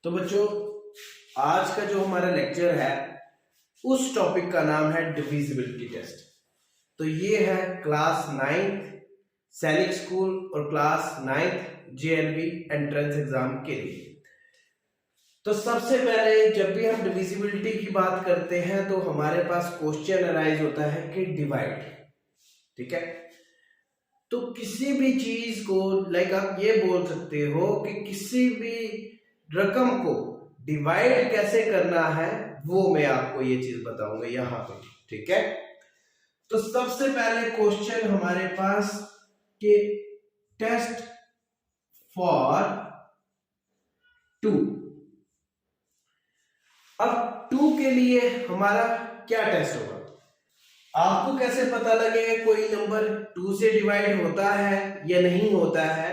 तो बच्चों, आज का जो हमारा लेक्चर है उस टॉपिक का नाम है डिविजिबिलिटी टेस्ट। तो ये है क्लास 9th सैनिक स्कूल और class 9th JLV entrance exam के लिए। तो सबसे पहले जब भी हम डिविजिबिलिटी की बात करते हैं तो हमारे पास क्वेश्चन अराइज होता है कि डिवाइड, ठीक है। तो किसी भी चीज को आप ये बोल सकते हो कि किसी भी रकम को डिवाइड कैसे करना है, वो मैं आपको ये चीज बताऊंगा यहां पे, ठीक है। तो सबसे पहले क्वेश्चन हमारे पास कि टेस्ट फॉर 2। अब 2 के लिए हमारा क्या टेस्ट होगा? आपको कैसे पता लगे कोई नंबर 2 से डिवाइड होता है या नहीं होता है?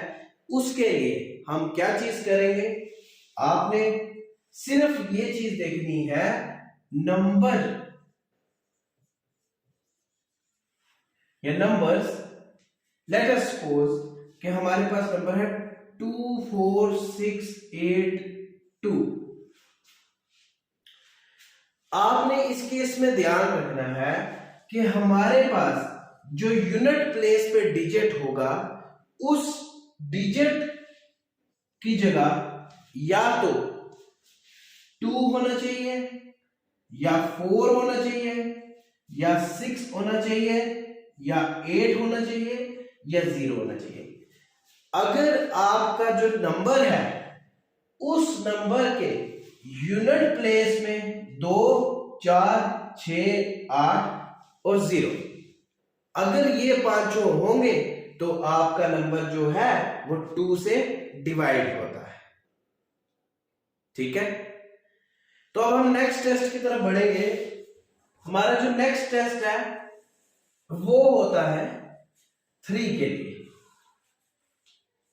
उसके लिए हम क्या चीज करेंगे, आपने सिर्फ ये चीज देखनी है, नंबर या नंबर्स। लेट अस सपोज कि हमारे पास नंबर है 24682। आपने इस केस में ध्यान रखना है कि हमारे पास जो यूनिट प्लेस पे डिजिट होगा उस डिजिट की जगह या तो 2 होना चाहिए या 4 होना चाहिए या 6 होना चाहिए या 8 होना चाहिए या 0 होना चाहिए। अगर आपका जो नंबर है उस नंबर के यूनिट प्लेस में 2, 4, 6, 8 और 0, अगर ये पांचों होंगे तो आपका नंबर जो है वो 2 से डिवाइड होता है, ठीक है। तो अब हम नेक्स्ट टेस्ट की तरफ बढ़ेंगे। हमारा जो नेक्स्ट टेस्ट है वो होता है 3 के लिए,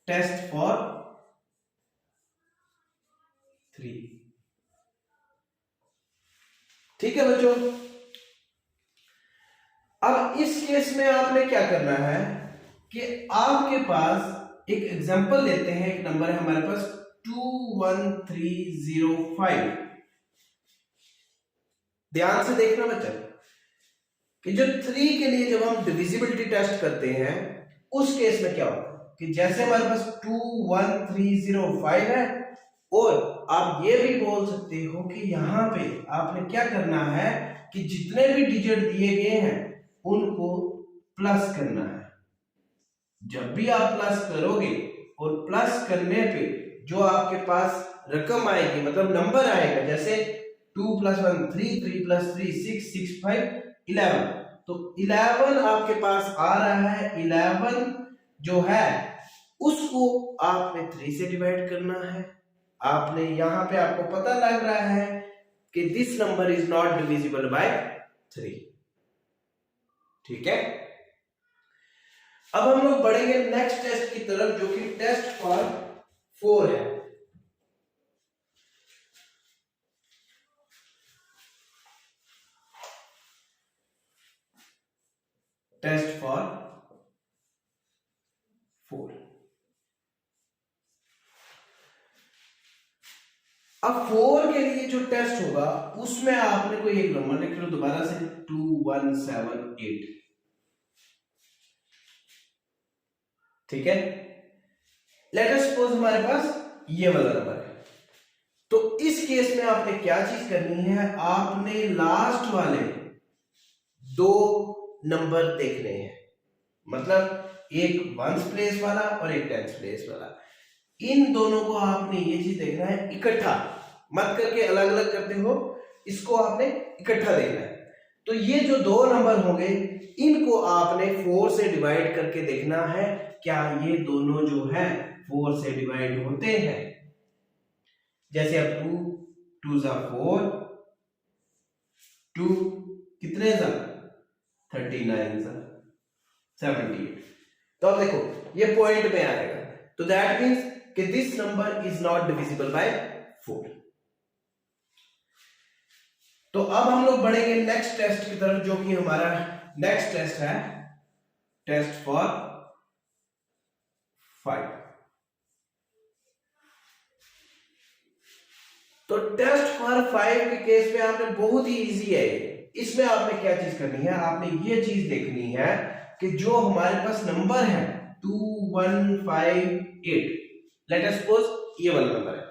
टेस्ट फॉर 3, ठीक है बच्चों। अब इस केस में आपने क्या करना है कि आपके पास एक एग्जांपल लेते हैं, एक नंबर है हमारे पास 21305। ध्यान से देखना बच्चा कि जो 3 के लिए जब हम डिविजिबिलिटी टेस्ट करते हैं उस केस में क्या होगा कि जैसे हमारे पास 21305 है, और आप ये भी बोल सकते हो कि यहां पे आपने क्या करना है कि जितने भी डिजिट दिए गए हैं उनको प्लस करना है। जब भी आप प्लस करोगे और प्लस करने पे जो आपके पास रकम आएगी, मतलब नंबर आएगा, जैसे 2 + 1 3, 3 + 3 6, 6 5 11, तो 11 आपके पास आ रहा है। 11 जो है उसको आपने 3 से डिवाइड करना है। आपने यहां पे आपको पता लग रहा है कि this number is not divisible by 3, ठीक है। अब हम लोग बढ़ेंगे नेक्स्ट टेस्ट की तरफ जो कि टेस्ट फॉर 4 है। Test for 4। अब 4 के लिए जो टेस्ट होगा उसमें आपने कोई एक नंबर लिख लो दोबारा से, 2178, ठीक है। लेट अस सपोज हमारे पास ये वाला नंबर है। तो इस केस में आपने क्या चीज करनी है, आपने लास्ट वाले 2 नंबर देखने हैं, मतलब एक 1st प्लेस वाला और एक 10th प्लेस वाला। इन दोनों को आपने ये चीज देखना है इकट्ठा, मत करके अलग अलग करते हो, इसको आपने इकट्ठा देखना है। तो ये जो 2 नंबर होंगे इनको आपने 4 से डिवाइड करके देखना है, क्या ये दोनों जो है 4 से डिवाइड होते हैं। जैसे अब 2 2 ज़ा 4, 2 कितने ज़ा 39 ज़ा 78। तो अब देखो ये पॉइंट में आएगा, तो दैट मींस कि this number is not divisible by 4। तो अब हम लोग बढ़ेंगे नेक्स्ट टेस्ट की तरफ जो कि हमारा नेक्स्ट टेस्ट है टेस्ट फॉर 5। तो टेस्ट फॉर 5 के केस में आपने बहुत ही इजी है, इसमें आपने क्या चीज करनी है, आपने ये चीज देखनी है कि जो हमारे पास नंबर है 2158, लेट अस सपोज ये वाला नंबर है,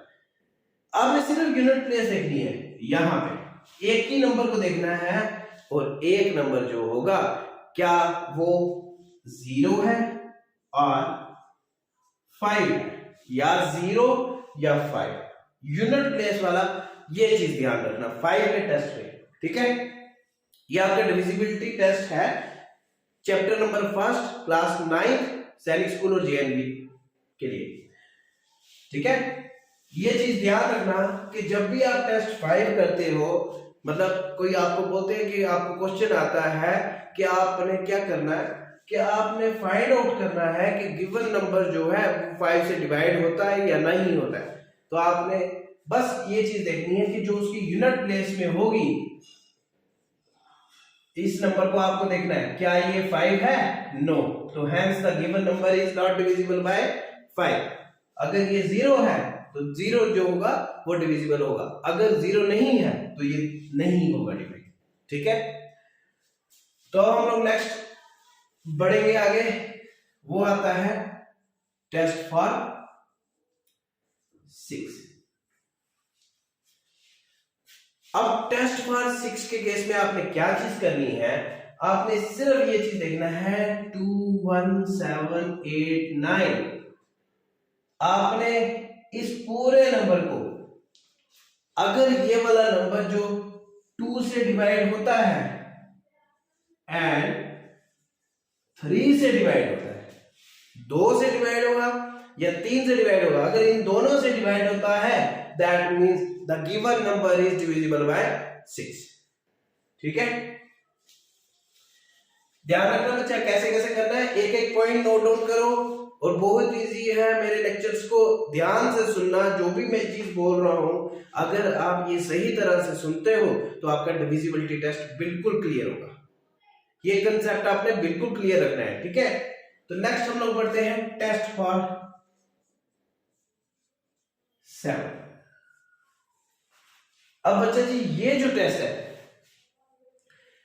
आपने सिर्फ यूनिट प्लेस देखनी है, यहां पे एक ही नंबर को देखना है और एक नंबर जो होगा क्या वो 0 है और 5 या 0 या 5, यूनिट प्लेस वाला ये चीज ध्यान रखना 5 के टेस्ट में, ठीक है। ये आपका डिविजिबिलिटी टेस्ट है, चैप्टर नंबर 1 क्लास 9 सैनिक स्कूल और जेएनवी के लिए, ठीक है। ये चीज ध्यान रखना कि जब भी आप टेस्ट 5 करते हो, मतलब कोई आपको बोलते हैं कि आपको क्वेश्चन आता है कि आपने क्या करना है, कि आपने फाइंड आउट करना है कि गिवन नंबर जो है 5 से डिवाइड होता है या नहीं होता है, तो आपने बस ये चीज देखनी है कि जो उसकी यूनिट प्लेस में होगी, इस नंबर को आपको देखना है क्या ये 5 है, नो, तो hence the given number is not divisible by 5। अगर ये 0 है तो 0 जो होगा वो डिविजिबल होगा, अगर 0 नहीं है तो ये नहीं होगा डिविजिबल, ठीक है। तो हम लोग नेक्स्ट बढ़ेंगे आगे, वो आता है टेस्ट फॉर 6। अब टेस्ट फॉर 6 के केस में आपने क्या चीज करनी है, आपने सिर्फ ये चीज देखना है 21789, आपने इस पूरे नंबर को, अगर ये वाला नंबर जो 2 से डिवाइड होता है एंड 3 से डिवाइड होता है, 2 से डिवाइड होगा या 3 से डिवाइड होगा, अगर इन दोनों से डिवाइड होता है that means the given number is divisible bye 6, ठीक है। ध्यान रखना बच्चा कैसे कैसे करना है, एक एक पॉइंट नोट डाउन करो और बहुत इजी है, मेरे लेक्चर्स को ध्यान से सुनना, जो भी मैं चीज बोल रहा हूं अगर आप ये सही तरह से सुनते हो तो आपका डिविजिबिलिटी टेस्ट बिल्कुल क्लियर होगा, ये कंसेप्ट आपने बिल्कुल क्लियर रखना है, ठीक है। तो नेक्स्ट हम लोग बढ़ते हैं टेस्ट फॉर 7। अब बच्चा जी ये जो टेस्ट है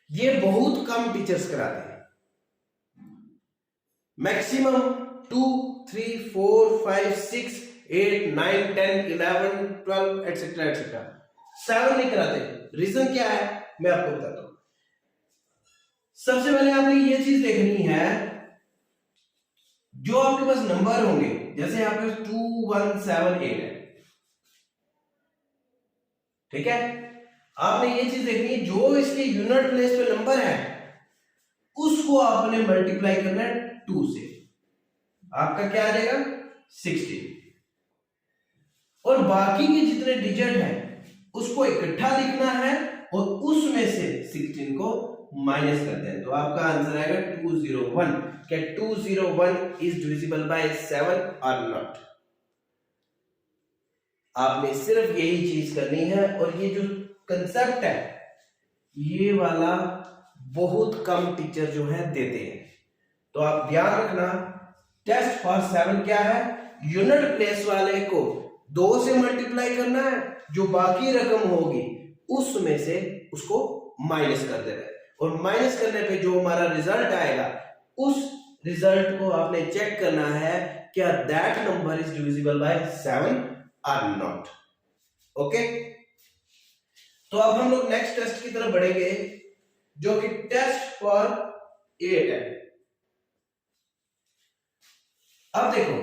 ये बहुत कम टीचर्स कराते हैं, मैक्सिमम 2 3 4 5 6 8 9 10 11 12 एटसेट्रा एटसेट्रा, 7 नहीं कराते। रीजन क्या है मैं आपको बताता हूं। सबसे पहले आपने ये चीज देखनी है, जो आपके पास नंबर होंगे, जैसे आपके पास 2178 है, ठीक है, आपने ये चीज देखनी है जो इसके यूनिट प्लेस पे नंबर है उसको आपने मल्टीप्लाई करना है 2 से, आपका क्या आ जाएगा 60, और बाकी के जितने डिजिट हैं उसको इकट्ठा लिखना है और उसमें से 16 को माइनस करते हैं, तो आपका आंसर आएगा 201। क्या 201 इज डिविजिबल बाय 7 और नॉट? आपने सिर्फ यही चीज करनी है, और ये जो कंसेप्ट है ये वाला बहुत कम टीचर जो है देते हैं, तो आप ध्यान रखना टेस्ट फॉर 7 क्या है, यूनिट प्लेस वाले को 2 से मल्टीप्लाई करना है, जो बाकी रकम होगी उसमें से उसको माइनस कर देना है, और माइनस करने पे जो हमारा रिजल्ट आएगा उस रिजल्ट को आपने चेक करना है क्या that number is divisible bye 7 और नॉट। ओके, तो अब हम लोग नेक्स्ट टेस्ट की तरफ बढ़ेंगे जो कि टेस्ट फॉर 8 है। अब देखो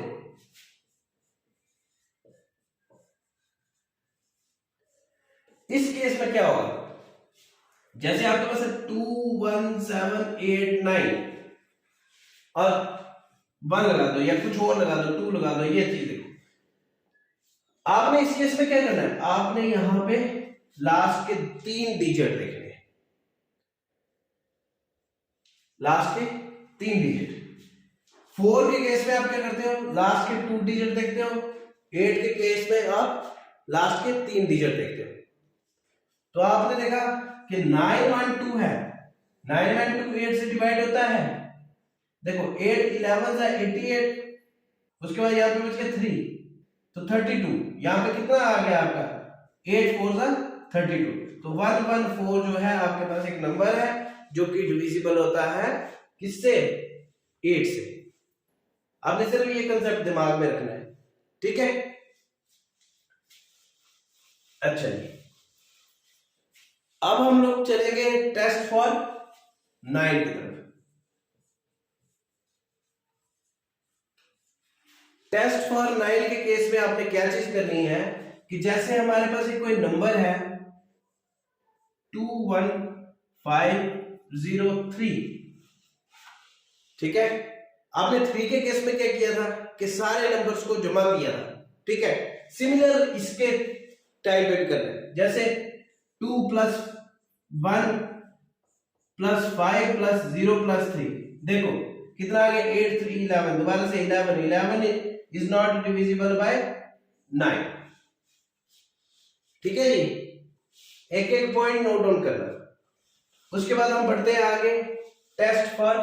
इस केस में क्या होगा, जैसे आपके पास 21789 और 1 लगा दो या कुछ और लगा दो, 2 लगा दो, ये चीज देखो, आपने इस केस में क्या करना है, आपने यहां पे लास्ट के 3 डिजिट देखने हैं, लास्ट के 3 डिजिट। 4 के केस में आप क्या करते हो, लास्ट के 2 डिजिट देखते हो, 8 के केस में आप लास्ट के 3 डिजिट देखते हो। तो आपने देखा कि 912 है, 912 8 से डिवाइड होता है, देखो 8 11 है 88, उसके बाद यहां पे बच गया 3 तो 32, यहां पे कितना आ गया आपका 8 4 जा 32। तो 114 जो है आपके पास एक नंबर है जो कि डिविजिबल होता है किससे? 8 से। आपने सिर्फ ये कंसेप्ट दिमाग में रखना है, ठीक है? अच्छा जी, अब हम लोग चलेंगे टेस्ट फॉर 9 की तरफ। टेस्ट फॉर 9 के केस में आपने क्या चीज करनी है कि जैसे हमारे पास एक कोई नंबर है 21503, ठीक है? आपने 3 के केस में क्या किया था कि सारे नंबर्स को जमा किया था, ठीक है? सिमिलर इसके टाइप पे करना है, जैसे 2 + 1 + 5 + 0 + 3। देखो कितना आ गया? 8 3 11। दोबारा से 11 इज नॉट डिविजिबल बाय 9, ठीक है जी? एक एक पॉइंट नोट डाउन करना। उसके बाद हम बढ़ते हैं आगे, टेस्ट फॉर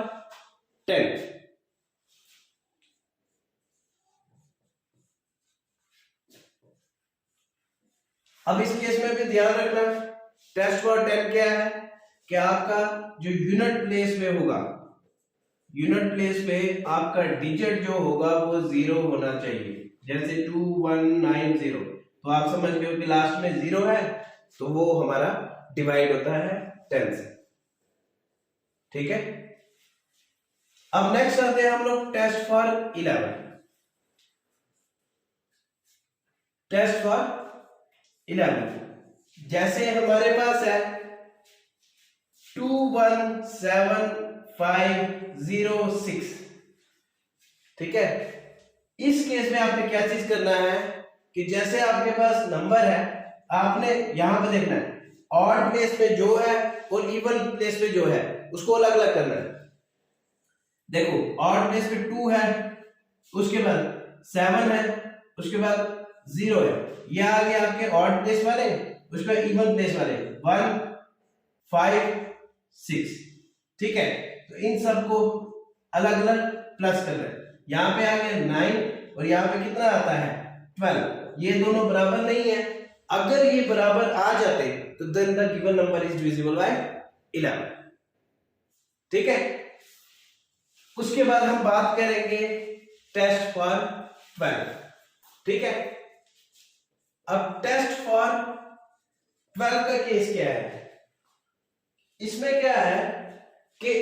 10। अब इस केस में भी ध्यान रखना, टेस्ट फॉर 10 क्या है कि आपका जो यूनिट प्लेस पे होगा, यूनिट प्लेस पे आपका डिजिट जो होगा वो 0 होना चाहिए। जैसे 2190, तो आप समझ गए हो कि लास्ट में 0 है, तो वो हमारा डिवाइड होता है 10 से, ठीक है? अब नेक्स्ट आते हैं हम लोग टेस्ट फॉर 11। टेस्ट फॉर 11 जैसे हमारे पास है 217506, ठीक है? इस केस में आपने क्या चीज करना है कि जैसे आपके पास नंबर है, आपने यहां पर देखना है ऑड प्लेस पे जो है और इवन प्लेस पे जो है उसको अलग अलग करना है। देखो ऑड प्लेस पे 2 है, उसके बाद 7 है, उसके बाद 0 है, ये आ गया आपके ऑड प्लेस वाले, उसके बाद इवन प्लेस वाले 1 5 6, ठीक है? तो इन सबको अलग अलग प्लस करना है। यहां पे आ गया 9 और यहां पे कितना आता है 12। ये दोनों बराबर नहीं है, अगर ये बराबर आ जाते तो then the given number is divisible by 11, ठीक है? उसके बाद हम बात करेंगे टेस्ट फॉर 12, ठीक है? अब टेस्ट फॉर 12 का केस क्या है? इसमें क्या है कि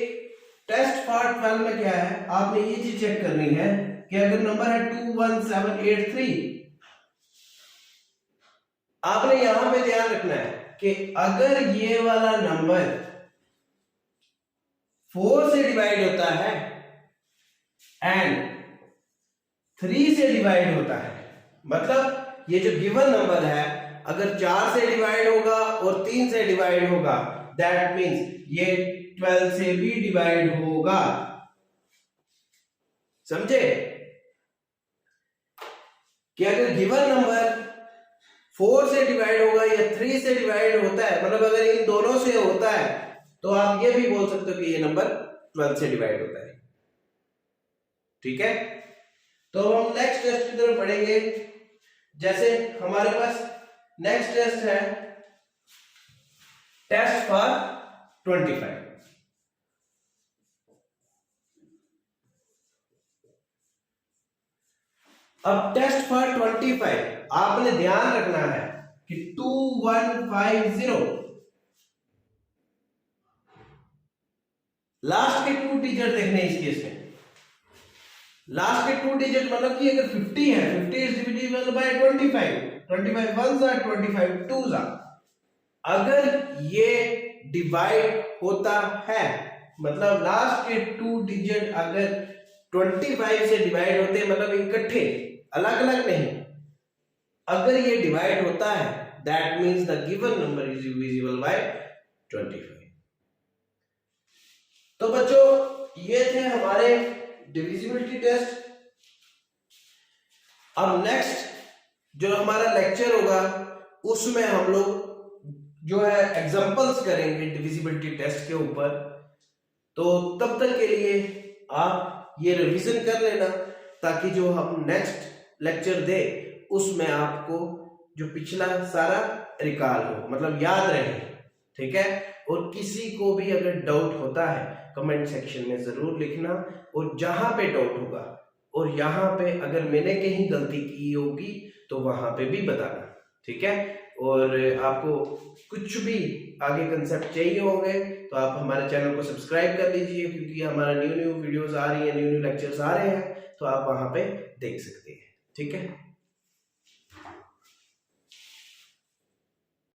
टेस्ट फॉर 12 में क्या है, आपने ये चीज चेक करनी है कि अगर नंबर है 21783, आपने यहां पे ध्यान रखना है कि अगर ये वाला नंबर 4 से डिवाइड होता है एंड 3 से डिवाइड होता है, मतलब ये जो गिवन नंबर है अगर 4 से डिवाइड होगा और 3 से डिवाइड होगा, दैट मींस ये 12 से भी डिवाइड होगा, समझे? कि अगर गिवन नंबर 4 से डिवाइड होगा या 3 से डिवाइड होता है, मतलब अगर इन दोनों से होता है, तो आप ये भी बोल सकते हो कि ये नंबर 12 से डिवाइड होता है, ठीक है? तो हम नेक्स्ट टेस्ट की तरफ पढ़ेंगे। जैसे हमारे पास नेक्स्ट टेस्ट है टेस्ट फॉर 25। अब टेस्ट फॉर 25 आपने ध्यान रखना है कि 2150 लास्ट के 2 डिजिट देखने इस केस में। लास्ट के 2 डिजिट मतलब कि अगर 50 है, 50 is divisible bye 25, 25 1s are 25 2s are। अगर ये डिवाइड होता है, मतलब लास्ट के 2 डिजिट अगर 25 से डिवाइड होते हैं, मतलब इकट्ठे अलग अलग नहीं, अगर ये डिवाइड होता है that means the given number is divisible bye 25। तो बच्चों ये थे हमारे डिविजिबिलिटी टेस्ट। अब नेक्स्ट जो हमारा लेक्चर होगा उसमें हम लोग जो है एग्जांपल्स करेंगे डिविजिबिलिटी टेस्ट के ऊपर। तो तब तक के लिए आप ये रिवीजन कर लेना ताकि जो हम नेक्स्ट लेक्चर दे उसमें आपको जो पिछला सारा रिकॉल हो, मतलब याद रहे, ठीक है। और किसी को भी अगर डाउट होता है कमेंट सेक्शन में जरूर लिखना, और जहां पे डाउट होगा और यहाँ पे अगर मैंने कहीं गलती की होगी तो वहां पे भी बताना, ठीक है। और आपको कुछ भी आगे कंसेप्ट चाहिए होंगे तो आप हमारे चैनल को सब्सक्राइब कर लीजिए, क्योंकि हमारा न्यू न्यू वीडियोस आ रही है, न्यू न्यू लेक्चर्स आ रहे हैं, तो आप वहां पे देख सकते हैं, ठीक है।